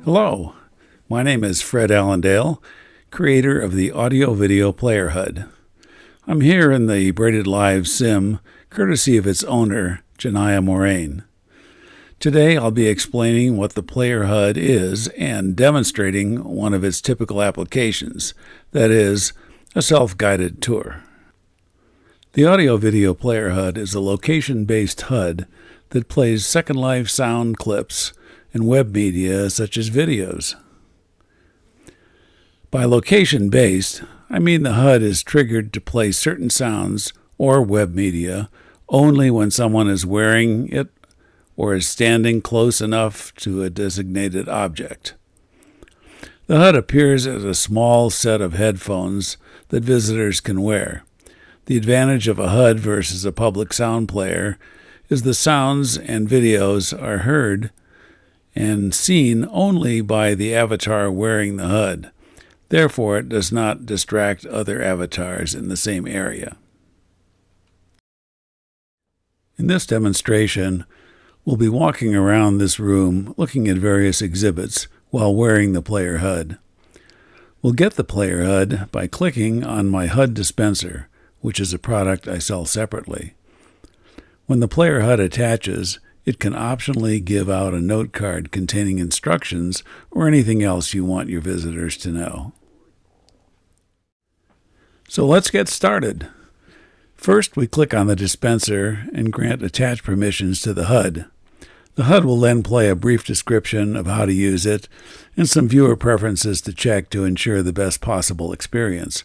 Hello, my name is Fred Allendale, creator of the audio-video Player HUD. I'm here in the Braided Live sim, courtesy of its owner, Janaya Moraine. Today I'll be explaining what the Player HUD is and demonstrating one of its typical applications, that is, a self-guided tour. The audio-video Player HUD is a location-based HUD that plays Second Life sound clips and web media such as videos. By location-based, I mean the HUD is triggered to play certain sounds or web media only when someone is wearing it or is standing close enough to a designated object. The HUD appears as a small set of headphones that visitors can wear. The advantage of a HUD versus a public sound player is the sounds and videos are heard and seen only by the avatar wearing the HUD. Therefore, it does not distract other avatars in the same area. In this demonstration, we'll be walking around this room looking at various exhibits while wearing the Player HUD. We'll get the Player HUD by clicking on my HUD dispenser, which is a product I sell separately. When the Player HUD attaches, it can optionally give out a note card containing instructions or anything else you want your visitors to know. So let's get started. First, we click on the dispenser and grant attach permissions to the HUD. The HUD will then play a brief description of how to use it and some viewer preferences to check to ensure the best possible experience.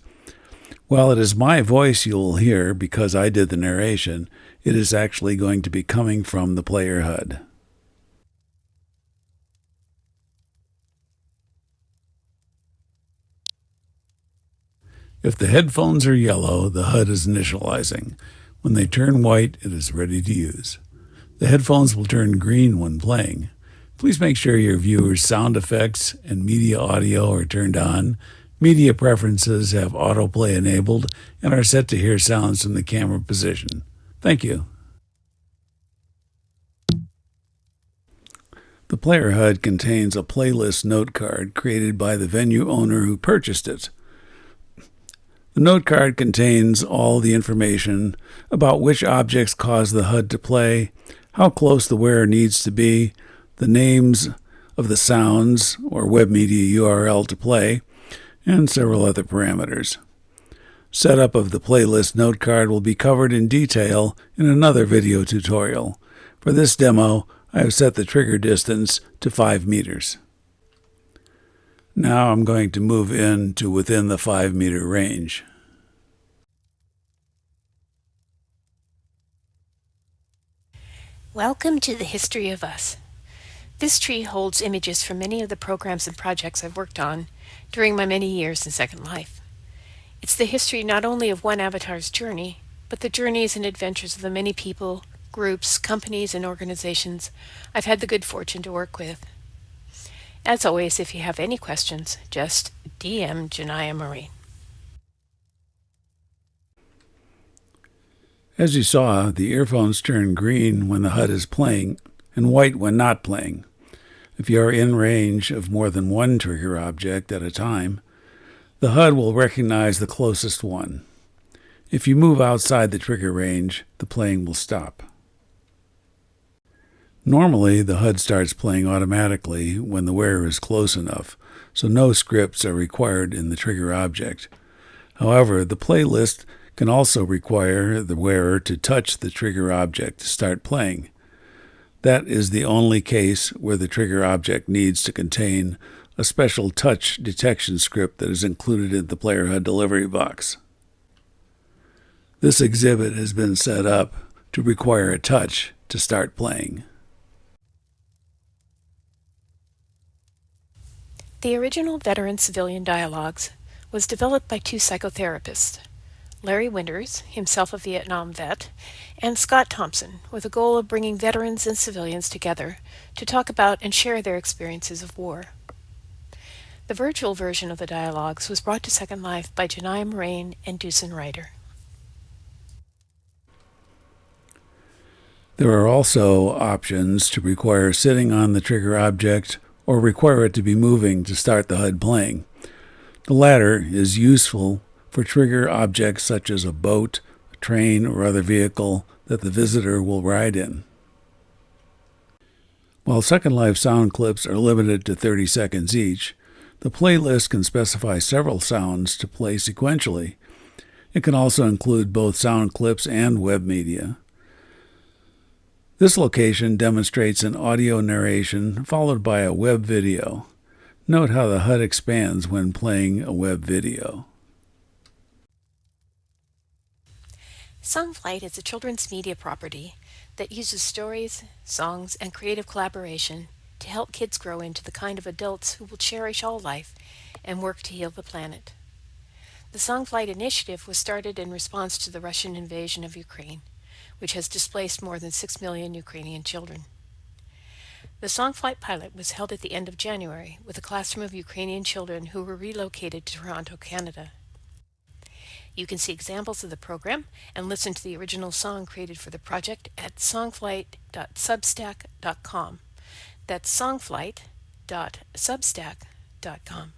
While it is my voice you will hear because I did the narration, it is actually going to be coming from the Player HUD. If the headphones are yellow, the HUD is initializing. When they turn white, it is ready to use. The headphones will turn green when playing. Please make sure your viewer's sound effects and media audio are turned on. Media preferences have autoplay enabled and are set to hear sounds from the camera position. Thank you. The Player HUD contains a playlist note card created by the venue owner who purchased it. The note card contains all the information about which objects cause the HUD to play, how close the wearer needs to be, the names of the sounds or web media URL to play, and several other parameters. Setup of the playlist note card will be covered in detail in another video tutorial. For this demo, I have set the trigger distance to 5 meters. Now I'm going to move in to within the 5-meter range. Welcome to the History of Us. This tree holds images from many of the programs and projects I've worked on during my many years in Second Life. It's the history not only of one avatar's journey, but the journeys and adventures of the many people, groups, companies, and organizations I've had the good fortune to work with. As always, if you have any questions, just DM Janaya Moraine. As you saw, the earphones turn green when the HUD is playing and white when not playing. If you are in range of more than one trigger object at a time, the HUD will recognize the closest one. If you move outside the trigger range, the playing will stop. Normally, the HUD starts playing automatically when the wearer is close enough, so no scripts are required in the trigger object. However, the playlist can also require the wearer to touch the trigger object to start playing. That is the only case where the trigger object needs to contain a special touch detection script that is included in the Player HUD delivery box. This exhibit has been set up to require a touch to start playing. The original veteran-civilian dialogues was developed by two psychotherapists, Larry Winters, himself a Vietnam vet, and Scott Thompson, with the goal of bringing veterans and civilians together to talk about and share their experiences of war. The virtual version of the dialogues was brought to Second Life by Janaya Moraine and Dusan Ryder. There are also options to require sitting on the trigger object or require it to be moving to start the HUD playing. The latter is useful for trigger objects such as a boat, a train, or other vehicle that the visitor will ride in. While Second Life sound clips are limited to 30 seconds each, the playlist can specify several sounds to play sequentially. It can also include both sound clips and web media. This location demonstrates an audio narration followed by a web video. Note how the HUD expands when playing a web video. Songflight is a children's media property that uses stories, songs, and creative collaboration to help kids grow into the kind of adults who will cherish all life and work to heal the planet. The Songflight initiative was started in response to the Russian invasion of Ukraine, which has displaced more than 6 million Ukrainian children. The Songflight pilot was held at the end of January with a classroom of Ukrainian children who were relocated to Toronto, Canada. You can see examples of the program and listen to the original song created for the project at songflight.substack.com. That's songflight.substack.com.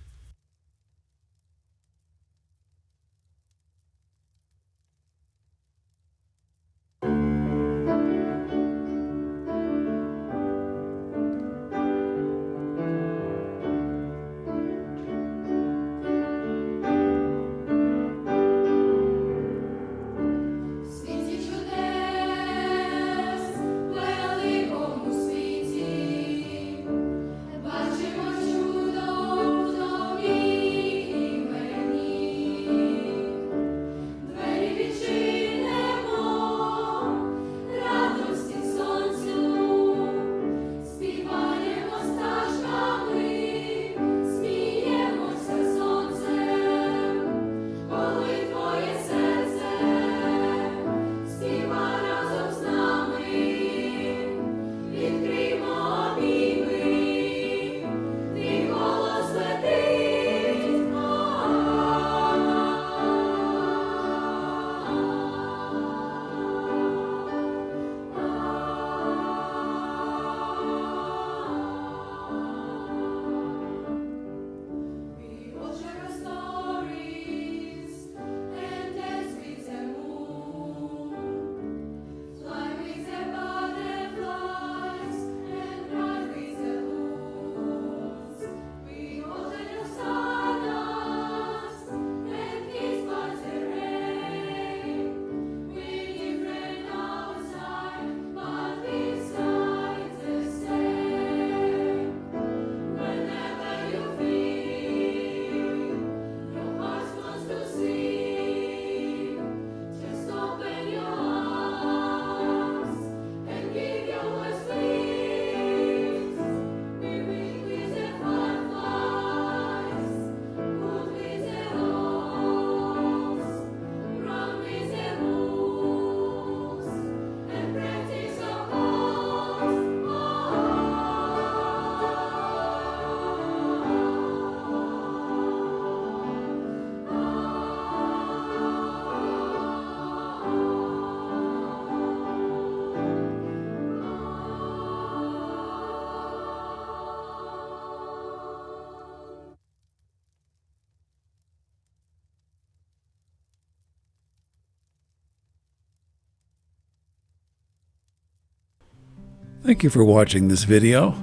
Thank you for watching this video.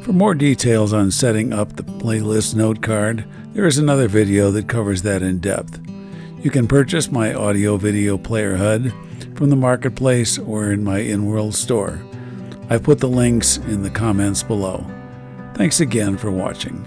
For more details on setting up the playlist note card, there is another video that covers that in depth. You can purchase my audio-video player HUD from the marketplace or in my in-world store. I've put the links in the comments below. Thanks again for watching.